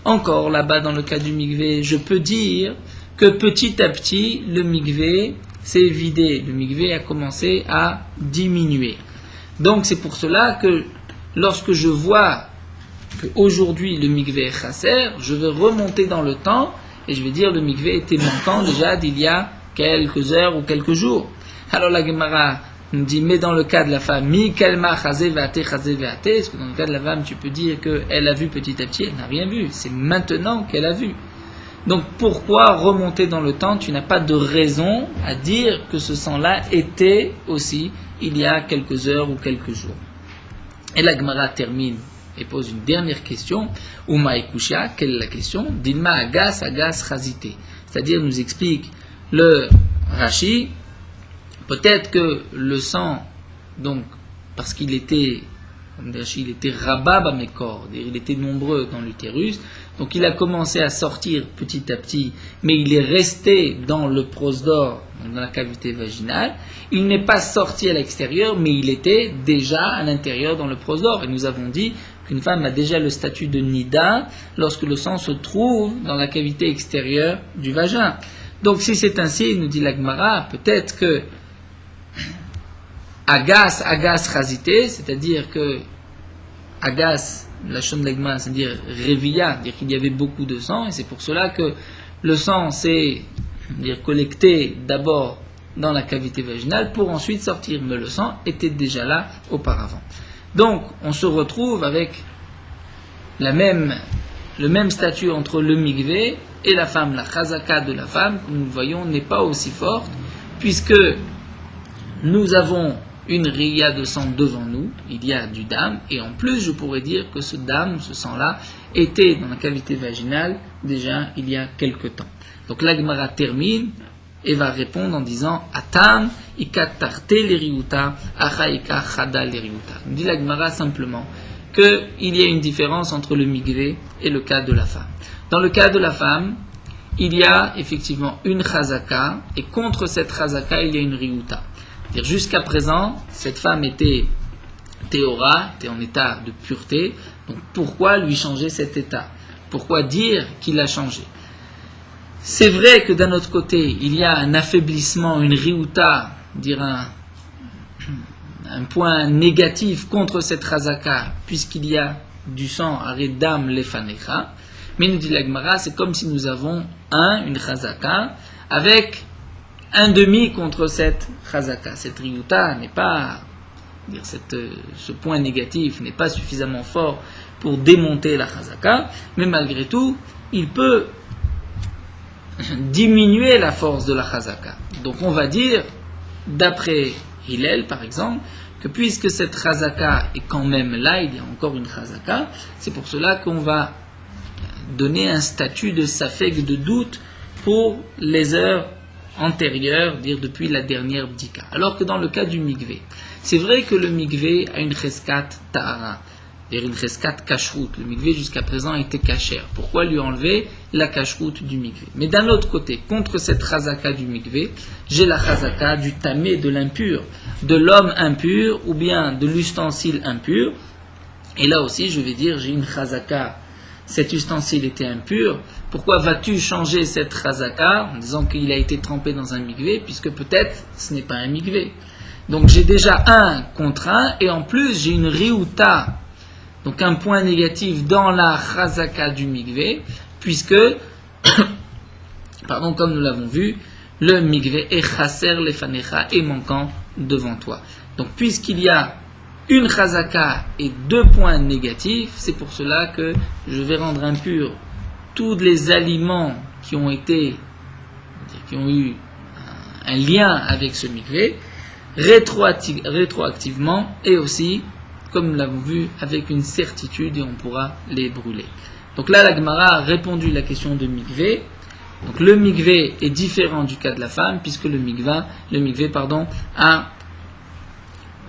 Encore là-bas dans le cas du mikvé, je peux dire que petit à petit le mikvé s'est vidé, le mikvé a commencé à diminuer. Donc c'est pour cela que lorsque je vois qu'aujourd'hui le mikvé est chasser, je vais remonter dans le temps et je vais dire le mikvé était manquant déjà d'il y a quelques heures ou quelques jours. Alors la Gemara nous dit, mais dans le cas de la femme, est-ce que dans le cas de la femme, tu peux dire qu'elle a vu petit à petit, elle n'a rien vu, c'est maintenant qu'elle a vu. Donc pourquoi remonter dans le temps? Tu n'as pas de raison à dire que ce sang-là était aussi il y a quelques heures ou quelques jours. Et la Gemara termine et pose une dernière question. Uma ekusha, quelle est la question? Dilma agas chazité. C'est-à-dire nous explique le Rashi. Peut-être que le sang, donc, parce qu'il était, comme il était rabab à mes corps, il était nombreux dans l'utérus, donc il a commencé à sortir petit à petit, mais il est resté dans le prosdore, dans la cavité vaginale. Il n'est pas sorti à l'extérieur, mais il était déjà à l'intérieur dans le prosdore. Et nous avons dit qu'une femme a déjà le statut de nida lorsque le sang se trouve dans la cavité extérieure du vagin. Donc si c'est ainsi, nous dit la Gemara, peut-être que Agas chazité, c'est-à-dire que Agas, la shon de l'Egma, c'est-à-dire Revia, c'est-à-dire qu'il y avait beaucoup de sang, et c'est pour cela que le sang s'est collecté d'abord dans la cavité vaginale pour ensuite sortir, mais le sang était déjà là auparavant. Donc, on se retrouve avec le même statut entre le mikvé et la femme. La chazaka de la femme, comme nous le voyons, n'est pas aussi forte, puisque nous avons une riya de sang devant nous, il y a du dam, et en plus je pourrais dire que ce dam, ce sang-là, était dans la cavité vaginale déjà il y a quelque temps. Donc la Gemara termine et va répondre en disant Atam ikatarte l'eriuta, achaika chada l'eriuta. Nous dit la Gemara simplement qu'il y a une différence entre le mikvé et le cas de la femme. Dans le cas de la femme, il y a effectivement une chazaka, et contre cette chazaka, il y a une riuta. C'est-à-dire, jusqu'à présent, cette femme était théora, était en état de pureté, donc pourquoi lui changer cet état? Pourquoi dire qu'il a changé? C'est vrai que d'un autre côté, il y a un affaiblissement, une riuta, dire un point négatif contre cette chazaka, puisqu'il y a du sang à redam lefanecha. Mais nous dit la Gemara, c'est comme si nous avons une chazaka, avec un demi contre cette chazaka. Cette riuta n'est pas, ce point négatif n'est pas suffisamment fort pour démonter la chazaka, mais malgré tout, il peut diminuer la force de la chazaka. Donc on va dire, d'après Hillel par exemple, que puisque cette chazaka est quand même là, il y a encore une chazaka, c'est pour cela qu'on va donner un statut de safek, de doute, pour les heures antérieures, dire depuis la dernière bdika. Alors que dans le cas du mikvé, c'est vrai que le mikvé a une cheskat ta'ara, c'est-à-dire une cheskat kashrut. Le mikvé jusqu'à présent était kasher. Pourquoi lui enlever la kashrut du mikvé? Mais d'un autre côté, contre cette chazaka du mikvé, j'ai la chazaka du tamé, de l'impur, de l'homme impur, ou bien de l'ustensile impur. Et là aussi, je vais dire, j'ai une chazaka, cet ustensile était impur. Pourquoi vas-tu changer cette chazaka en disant qu'il a été trempé dans un mikvé, puisque peut-être ce n'est pas un mikvé? Donc j'ai déjà un contre un, et en plus j'ai une riuta, donc un point négatif dans la chazaka du mikvé, puisque, comme nous l'avons vu, le mikvé est chaser lefanecha, est manquant devant toi. Donc puisqu'il y a une chazaka et deux points négatifs, c'est pour cela que je vais rendre impurs tous les aliments qui ont eu un lien avec ce mikvé, rétroactivement, et aussi, comme nous l'avons vu, avec une certitude, et on pourra les brûler. Donc là, la Gemara a répondu à la question de mikvé. Donc le mikvé est différent du cas de la femme, puisque le mikvé a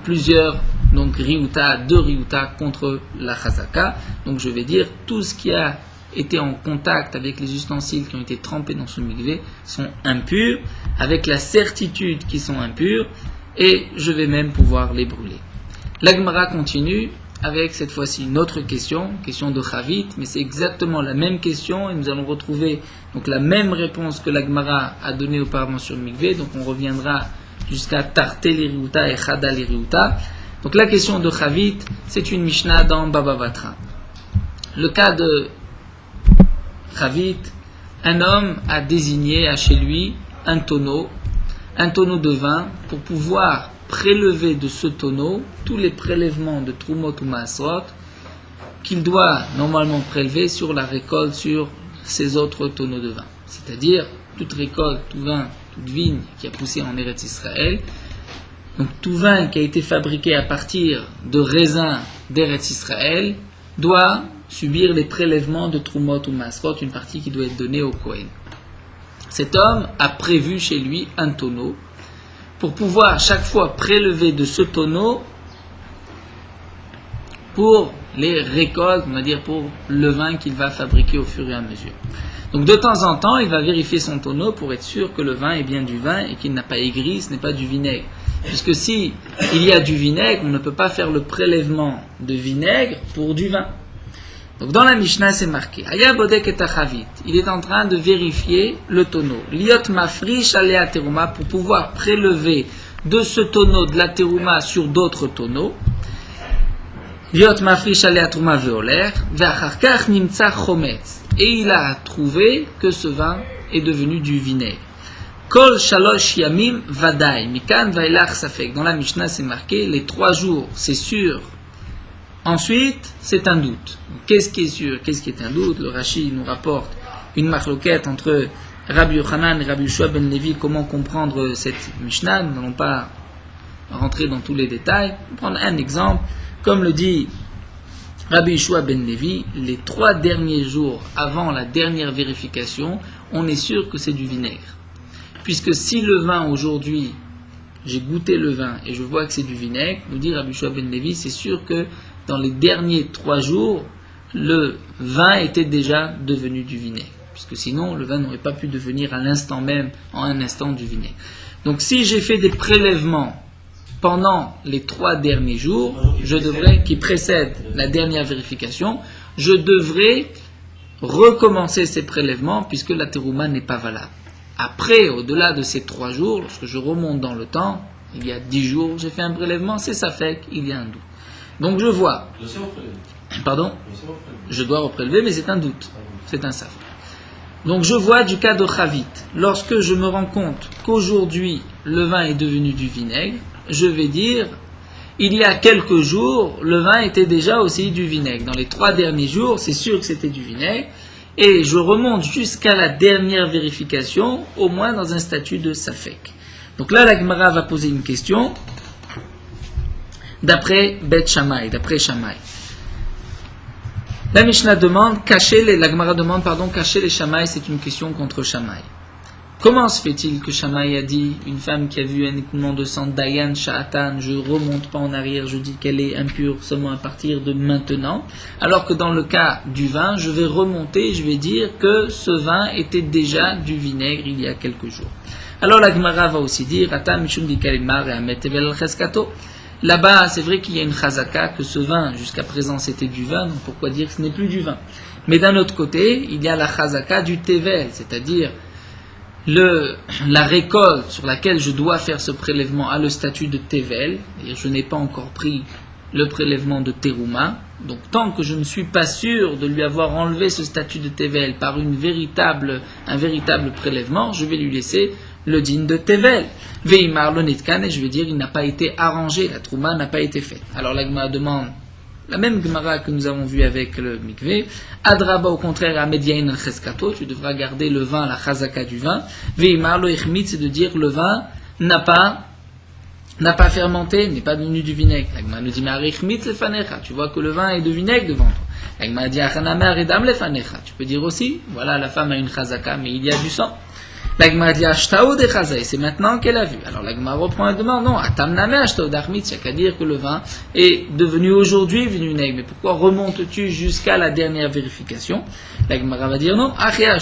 plusieurs riuta, deux riuta contre la chazaka. Donc je vais dire, tout ce qui a été en contact avec les ustensiles qui ont été trempés dans ce mikvé sont impurs, avec la certitude qu'ils sont impurs, et je vais même pouvoir les brûler. La Gemara continue avec cette fois-ci une autre question de Chavit, mais c'est exactement la même question, et nous allons retrouver donc la même réponse que la Gemara a donnée auparavant sur le mikvé. Donc on reviendra jusqu'à Tarte l'iriuta et Chada l'iriuta. Donc la question de Chavit, c'est une Mishnah dans Baba Batra. Le cas de Chavit, un homme a désigné à chez lui un tonneau de vin pour pouvoir prélever de ce tonneau tous les prélèvements de Trumot ou Maasrot qu'il doit normalement prélever sur la récolte, sur ses autres tonneaux de vin. C'est-à-dire toute récolte, tout vin, toute vigne qui a poussé en Eretz Israël, donc tout vin qui a été fabriqué à partir de raisins d'Eretz Israël doit subir les prélèvements de Trumot ou Maasrot, une partie qui doit être donnée au Kohen. Cet homme a prévu chez lui un tonneau pour pouvoir chaque fois prélever de ce tonneau pour les récoltes, on va dire pour le vin qu'il va fabriquer au fur et à mesure. Donc de temps en temps, il va vérifier son tonneau pour être sûr que le vin est bien du vin et qu'il n'a pas aigri, ce n'est pas du vinaigre. Puisque si il y a du vinaigre, on ne peut pas faire le prélèvement de vinaigre pour du vin. Donc dans la Mishnah, c'est marqué Aya bodek et achavit. Il est en train de vérifier le tonneau. Liot mafrish alea teruma, pour pouvoir prélever de ce tonneau de la teruma sur d'autres tonneaux. Liot mafrish alea teruma veoler, ve'achar kach nimtza chometz. Et il a trouvé que ce vin est devenu du vinaigre. Kol shalosh yamim vadai, mikan vailach safek. Dans la Mishnah, c'est marqué les 3 jours, c'est sûr. Ensuite, c'est un doute. Qu'est-ce qui est sûr? Qu'est-ce qui est un doute? Le Rashi nous rapporte une machloquette entre Rabbi Yochanan et Rabbi Yehoshua ben Levi. Comment comprendre cette Mishnah? Nous n'allons pas rentrer dans tous les détails. On va prendre un exemple. Comme le dit Rabbi Yehoshua ben Levi, les 3 derniers jours avant la dernière vérification, on est sûr que c'est du vinaigre. puisque si le vin aujourd'hui, j'ai goûté le vin et je vois que c'est du vinaigre, nous dit Rabbi Yehoshua ben Levi, c'est sûr que dans les derniers 3 jours, le vin était déjà devenu du vinaigre. Puisque sinon, le vin n'aurait pas pu devenir à l'instant même, en un instant, du vinaigre. Donc si j'ai fait des prélèvements pendant les 3 derniers jours, qui précèdent la dernière vérification, je devrais recommencer ces prélèvements puisque la terouma n'est pas valable. Après, au-delà de ces 3 jours, lorsque je remonte dans le temps, il y a 10 jours, j'ai fait un prélèvement, c'est ça fait qu'il y a un doute. Donc je vois. Pardon ? Je dois reprélever, mais c'est un doute. C'est un safek. Donc je vois du cas de Chavit. Lorsque je me rends compte qu'aujourd'hui le vin est devenu du vinaigre, je vais dire, il y a quelques jours, le vin était déjà aussi du vinaigre. Dans les 3 derniers jours, c'est sûr que c'était du vinaigre. Et je remonte jusqu'à la dernière vérification, au moins dans un statut de Safek. Donc là, la Gemara va poser une question d'après Bet Shammai, d'après Shammai. La Mishnah demande, la Gemara demande, cacher les Shammai, c'est une question contre Shammai. Comment se fait-il que Shammai a dit, une femme qui a vu un écoulement de sang, Dayan Sha'atan, je remonte pas en arrière, je dis qu'elle est impure seulement à partir de maintenant, alors que dans le cas du vin, je vais remonter, je vais dire que ce vin était déjà du vinaigre il y a quelques jours. Alors la Gemara va aussi dire, Ata Mishum di Kalimar et Amet Evel Cheskato. Là-bas, c'est vrai qu'il y a une chazaka, que ce vin, jusqu'à présent, c'était du vin, donc pourquoi dire que ce n'est plus du vin? Mais d'un autre côté, il y a la chazaka du tevel, c'est-à-dire la récolte sur laquelle je dois faire ce prélèvement a le statut de tevel, et je n'ai pas encore pris le prélèvement de terouma, donc tant que je ne suis pas sûr de lui avoir enlevé ce statut de tevel par un véritable prélèvement, je vais lui laisser le din de tevel. Veimar lo nitkan, et je vais dire il n'a pas été arrangé, la trouma n'a pas été faite. Alors la Gemara demande, la même Gemara que nous avons vu avec le mikvé, Adraba au contraire, Amediain al cheskato, tu devras garder le vin, la chazaka du vin. Veimar lo ichmit, c'est de dire le vin n'a pas fermenté, n'est pas devenu du vinaigre. La Gemara nous dit, mais arichmit lefanecha, tu vois que le vin est de vinaigre devant toi. La Gemara dit, achanamer edam lefanecha, tu peux dire aussi, voilà, la femme a une chazaka, mais il y a du sang. La Gemara dit Ashtao de Chazay, c'est maintenant qu'elle a vu. Alors la Gemara reprend et demande, non, Atamname Ashtao d'Armit, il n'y a qu'à dire que le vin est devenu aujourd'hui vinaigre. Mais pourquoi remontes-tu jusqu'à la dernière vérification? La Gemara va dire non, là-bas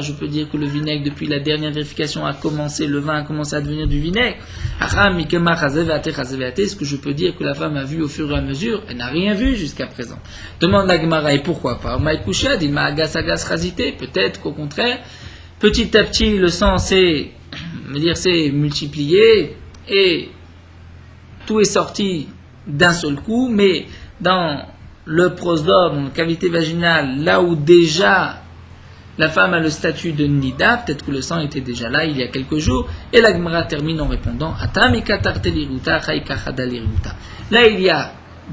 je peux dire que le vinaigre depuis la dernière vérification a commencé, le vin a commencé à devenir du vinaigre. Est-ce que je peux dire que la femme a vu au fur et à mesure? Elle n'a rien vu jusqu'à présent. Demande la Gemara, et pourquoi pas? Peut-être qu'au contraire, petit à petit le sang s'est multiplié et tout est sorti d'un seul coup, mais dans le prosdome, la cavité vaginale, là où déjà la femme a le statut de nida, peut-être que le sang était déjà là il y a quelques jours, et la Gemara termine en répondant là il y a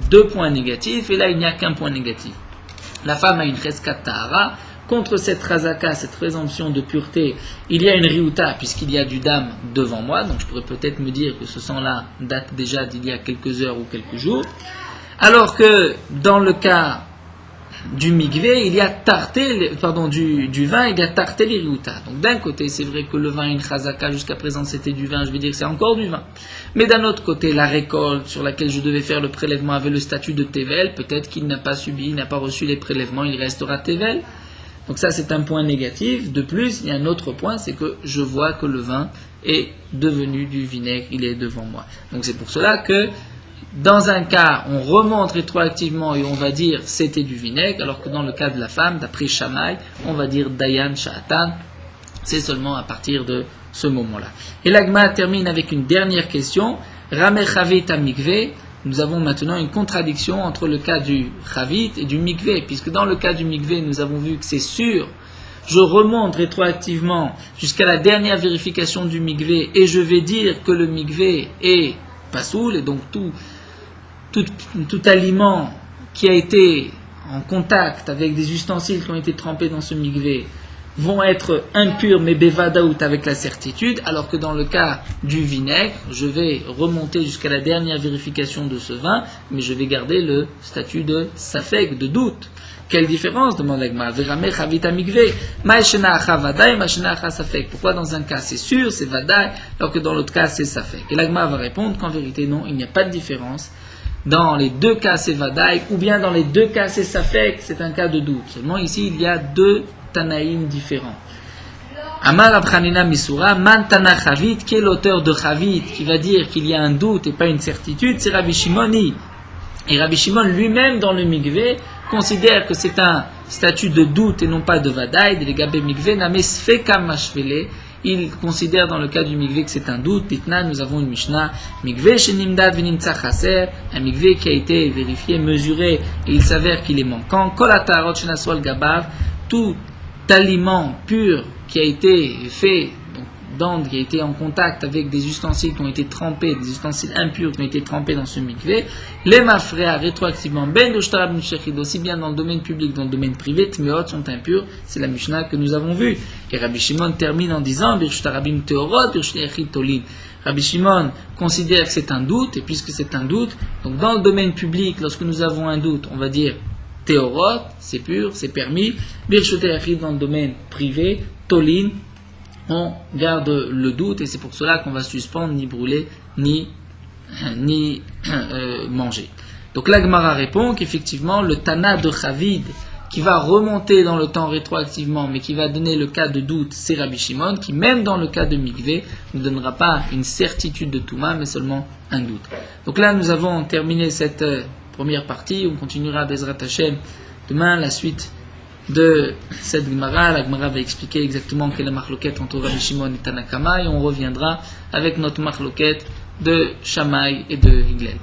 2 points négatifs, et là il n'y a qu'un point négatif. La femme a une cheskat tahara. Contre cette razaka, cette présomption de pureté, il y a une riouta, puisqu'il y a du dam devant moi, donc je pourrais peut-être me dire que ce sang-là date déjà d'il y a quelques heures ou quelques jours, alors que dans le cas du mikvé, il y a du vin, il y a tarté les riouta. Donc d'un côté, c'est vrai que le vin, une razaka, jusqu'à présent c'était du vin, je vais dire que c'est encore du vin. Mais d'un autre côté, la récolte sur laquelle je devais faire le prélèvement avait le statut de tevel, peut-être qu'il n'a pas reçu les prélèvements, il restera tevel. Donc ça, c'est un point négatif. De plus, il y a un autre point, c'est que je vois que le vin est devenu du vinaigre, il est devant moi. Donc c'est pour cela que, dans un cas, on remonte rétroactivement et on va dire c'était du vinaigre, alors que dans le cas de la femme, d'après Shammai, on va dire Dayan Sha'atan, c'est seulement à partir de ce moment-là. Et l'Agma termine avec une dernière question. Rameh Chavit Amikve. Nous avons maintenant une contradiction entre le cas du Chavit et du Mikvé, puisque dans le cas du Mikvé, nous avons vu que c'est sûr, je remonte rétroactivement jusqu'à la dernière vérification du Mikvé, et je vais dire que le Mikvé est pasoul, et donc tout aliment qui a été en contact avec des ustensiles qui ont été trempés dans ce Mikvé vont être impurs mais bevadaout avec la certitude, alors que dans le cas du vinaigre, je vais remonter jusqu'à la dernière vérification de ce vin, mais je vais garder le statut de safek, de doute. Quelle différence, demande l'Agma. Pourquoi dans un cas c'est sûr, c'est vadaï, alors que dans l'autre cas c'est safek? Et l'Agma va répondre qu'en vérité non, il n'y a pas de différence. Dans les deux cas c'est vadaï, ou bien dans les deux cas c'est safek, c'est un cas de doute. Seulement ici il y a deux Tanaïm différents. Amar Abchanina Misura, Man Tana Chavit, qui est l'auteur de Chavit, qui va dire qu'il y a un doute et pas une certitude, c'est Rabbi Shimoni. Et Rabbi Shimon lui-même dans le Mikvé considère que c'est un statut de doute et non pas de Vadaï, de l'Egabé Mikvé, Name Sfekam Mashvele. Il considère dans le cas du Mikvé que c'est un doute. Pitna, nous avons une Mishnah, Mikvé Shenimdad Vinimtsa Chaser, un Mikvé qui a été vérifié, mesuré, et il s'avère qu'il est manquant. Kol Atarot Shenaswal Gabar, tout aliment pur qui a été fait, qui a été en contact avec des ustensiles qui ont été trempés, des ustensiles impurs qui ont été trempés dans ce mikvé, les mafréa rétroactivement, ben d'ushtarab nushechid, aussi bien dans le domaine public que dans le domaine privé, tmeot sont impurs, c'est la Mishnah que nous avons vue. Et Rabbi Shimon termine en disant, birshtarabim teorot, birshtarabim tolin. Rabbi Shimon considère que c'est un doute, et puisque c'est un doute, donc dans le domaine public, lorsque nous avons un doute, on va dire Théorot, c'est pur, c'est permis. Birshotei dans le domaine privé, Tolin, on garde le doute et c'est pour cela qu'on va suspendre, ni brûler, ni manger. Donc l'Agmara répond qu'effectivement le Tana de Chavid qui va remonter dans le temps rétroactivement mais qui va donner le cas de doute, c'est Rabbi Shimon qui même dans le cas de Mikvé ne donnera pas une certitude de Touma mais seulement un doute. Donc là nous avons terminé cette première partie, on continuera Bezrat Hashem demain la suite de cette Gemara. La Gemara va expliquer exactement quelle est la marloquette entre Rabbi Shimon et Tanakama et on reviendra avec notre marloquette de Shammai et de Hillel.